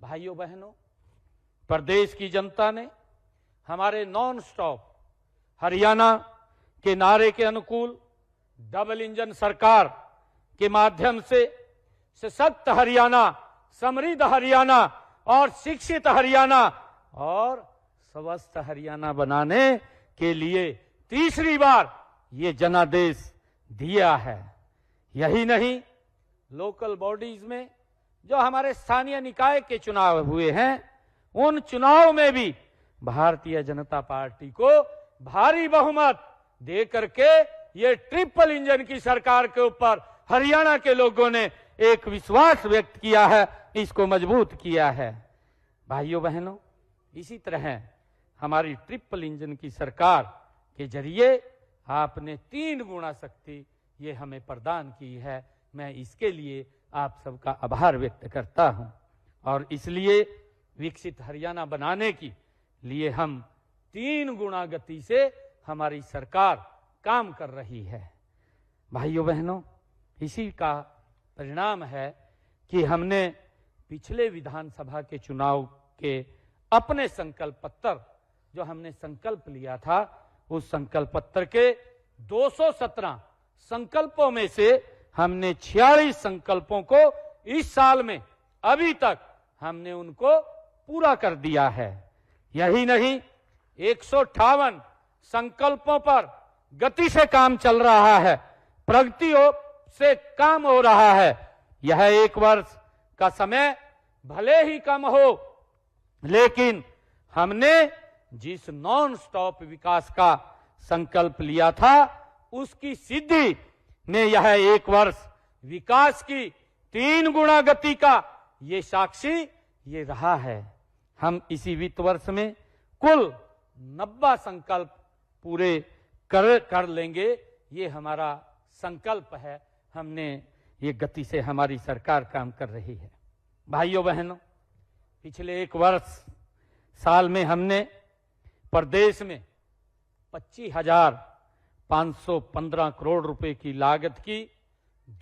भाइयों बहनों, प्रदेश की जनता ने हमारे नॉन स्टॉप हरियाणा के नारे के अनुकूल डबल इंजन सरकार के माध्यम से सशक्त हरियाणा, समृद्ध हरियाणा और शिक्षित हरियाणा और स्वस्थ हरियाणा बनाने के लिए तीसरी बार ये जनादेश दिया है। यही नहीं, लोकल बॉडीज में जो हमारे स्थानीय निकाय के चुनाव हुए हैं, उन चुनाव में भी भारतीय जनता पार्टी को भारी बहुमत दे करके ये ट्रिपल इंजन की सरकार के ऊपर हरियाणा के लोगों ने एक विश्वास व्यक्त किया है, इसको मजबूत किया है। भाइयों बहनों, इसी तरह हमारी ट्रिपल इंजन की सरकार के जरिए आपने 3 गुना शक्ति ये हमें प्रदान की है। मैं इसके लिए आप सबका आभार व्यक्त करता हूं और इसलिए विकसित हरियाणा बनाने की लिए हम 3 गुना गति से हमारी सरकार काम कर रही है। भाइयों बहनों, इसी का परिणाम है कि हमने पिछले विधानसभा के चुनाव के अपने संकल्प पत्र जो हमने संकल्प लिया था, उस संकल्प पत्र के 217 संकल्पों में से हमने 46 संकल्पों को इस साल में अभी तक हमने उनको पूरा कर दिया है। यही नहीं, 158 संकल्पों पर गति से काम चल रहा है, प्रगति से काम हो रहा है। यह 1 वर्ष का समय भले ही कम हो, लेकिन हमने जिस नॉन स्टॉप विकास का संकल्प लिया था, उसकी सिद्धि में यह 1 वर्ष विकास की 3 गुना गति का ये साक्षी ये रहा है। हम इसी वित्त वर्ष में कुल 90 संकल्प पूरे कर लेंगे, ये हमारा संकल्प है। हमने ये गति से हमारी सरकार काम कर रही है। भाइयों बहनों, पिछले 1 वर्ष साल में हमने प्रदेश में 25,515 करोड़ रुपए की लागत की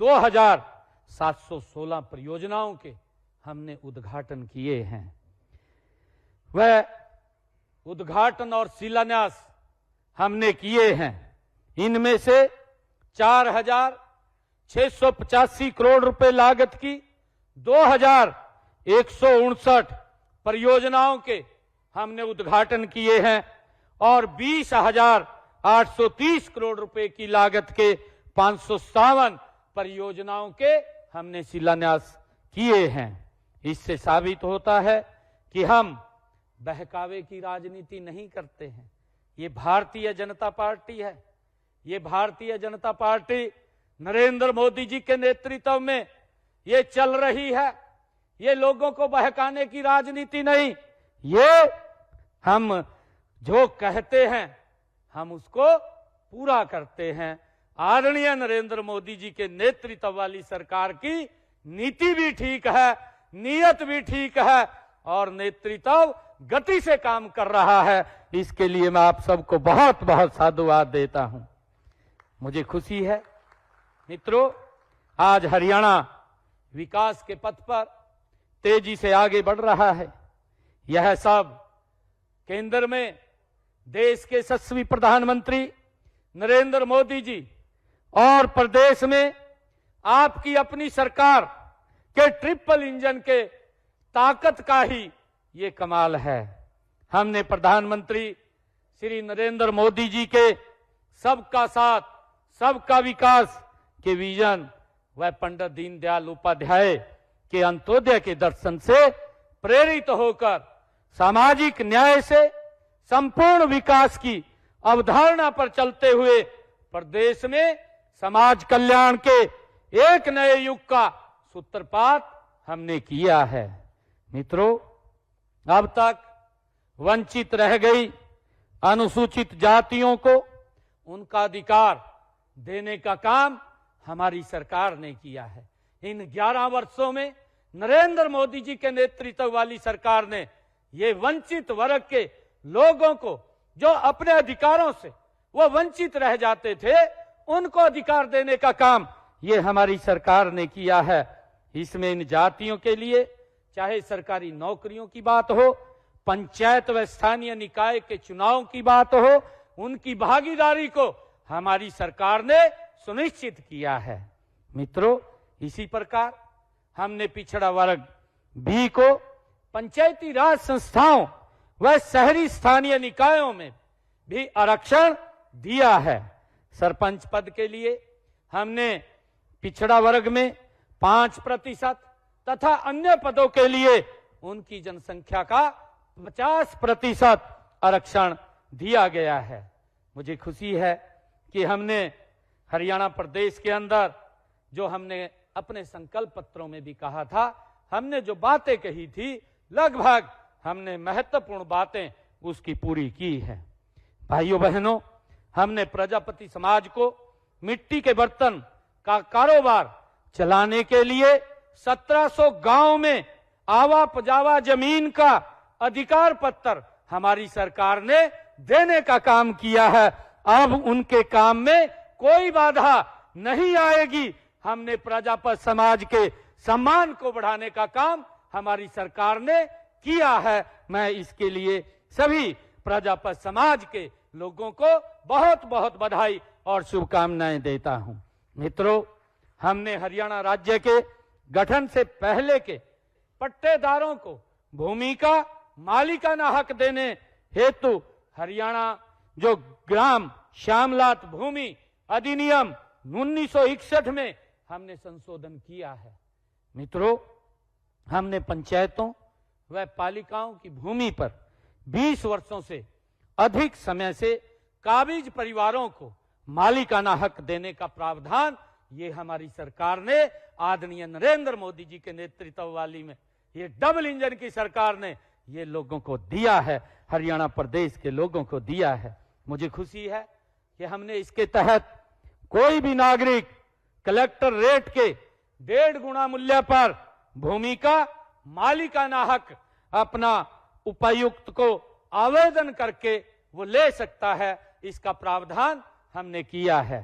2,716 परियोजनाओं के हमने उद्घाटन किए हैं। वह उद्घाटन और शिलान्यास हमने किए हैं। इनमें से 4,685 करोड़ रुपए लागत की 2,159 परियोजनाओं के हमने उद्घाटन किए हैं और 20,830 करोड़ रुपए की लागत के 557 परियोजनाओं के हमने शिलान्यास किए हैं। इससे साबित होता है कि हम बहकावे की राजनीति नहीं करते हैं। ये भारतीय जनता पार्टी है। ये भारतीय जनता पार्टी नरेंद्र मोदी जी के नेतृत्व में ये चल रही है। ये लोगों को बहकाने की राजनीति नहीं। ये हम जो कहते हैं हम उसको पूरा करते हैं। आदरणीय नरेंद्र मोदी जी के नेतृत्व वाली सरकार की नीति भी ठीक है, नीयत भी ठीक है और नेतृत्व गति से काम कर रहा है। इसके लिए मैं आप सबको बहुत बहुत साधुवाद देता हूं। मुझे खुशी है मित्रों, आज हरियाणा विकास के पथ पर तेजी से आगे बढ़ रहा है। यह सब केंद्र में देश के यशस्वी प्रधानमंत्री नरेंद्र मोदी जी और प्रदेश में आपकी अपनी सरकार के ट्रिपल इंजन के ताकत का ही ये कमाल है। हमने प्रधानमंत्री श्री नरेंद्र मोदी जी के सबका साथ सबका विकास के विजन व पंडित दीनदयाल उपाध्याय के अंत्योदय के दर्शन से प्रेरित होकर सामाजिक न्याय से संपूर्ण विकास की अवधारणा पर चलते हुए प्रदेश में समाज कल्याण के एक नए युग का सूत्रपात हमने किया है। मित्रों, अब तक वंचित रह गई अनुसूचित जातियों को उनका अधिकार देने का काम हमारी सरकार ने किया है। इन 11 वर्षों में नरेंद्र मोदी जी के नेतृत्व वाली सरकार ने ये वंचित वर्ग के लोगों को जो अपने अधिकारों से वो वंचित रह जाते थे, उनको अधिकार देने का काम ये हमारी सरकार ने किया है। इसमें इन जातियों के लिए चाहे सरकारी नौकरियों की बात हो, पंचायत व स्थानीय निकाय के चुनाव की बात हो, उनकी भागीदारी को हमारी सरकार ने सुनिश्चित किया है। मित्रों, इसी प्रकार हमने पिछड़ा वर्ग बी को पंचायती राज संस्थाओं व शहरी स्थानीय निकायों में भी आरक्षण दिया है। सरपंच पद के लिए हमने पिछड़ा वर्ग में 5% तथा अन्य पदों के लिए उनकी जनसंख्या का 50% आरक्षण दिया गया है। मुझे खुशी है कि हमने हरियाणा प्रदेश के अंदर जो हमने अपने संकल्प पत्रों में भी कहा था, हमने जो बातें कही थी, लगभग हमने महत्वपूर्ण बातें उसकी पूरी की है। भाइयों बहनों, हमने प्रजापति समाज को मिट्टी के बर्तन का कारोबार चलाने के लिए 1700 गांव में आवा पजावा जमीन का अधिकार पत्र हमारी सरकार ने देने का काम किया है। अब उनके काम में कोई बाधा नहीं आएगी। हमने प्रजापति समाज के सम्मान को बढ़ाने का काम हमारी सरकार ने किया है। मैं इसके लिए सभी प्रजापति समाज के लोगों को बहुत बहुत बधाई और शुभकामनाएं देता हूं। मित्रों, हमने हरियाणा राज्य के गठन से पहले के पट्टेदारों को भूमि का मालिकाना हक देने हेतु हरियाणा जो ग्राम श्यामलात भूमि अधिनियम 1961 में हमने संशोधन किया है। मित्रों, हमने पंचायतों व पालिकाओं की भूमि पर 20 वर्षों से अधिक समय से काबिज परिवारों को मालिकाना हक देने का प्रावधान ये हमारी सरकार ने आदरणीय नरेंद्र मोदी जी के नेतृत्व वाली में, ये डबल इंजन की सरकार ने ये लोगों को दिया है, हरियाणा प्रदेश के लोगों को दिया है। मुझे खुशी है कि हमने इसके तहत कोई भी नागरिक कलेक्टर रेट के 1.5 गुना मूल्य पर भूमि का मालिकाना हक अपना उपायुक्त को आवेदन करके वो ले सकता है। इसका प्रावधान हमने किया है।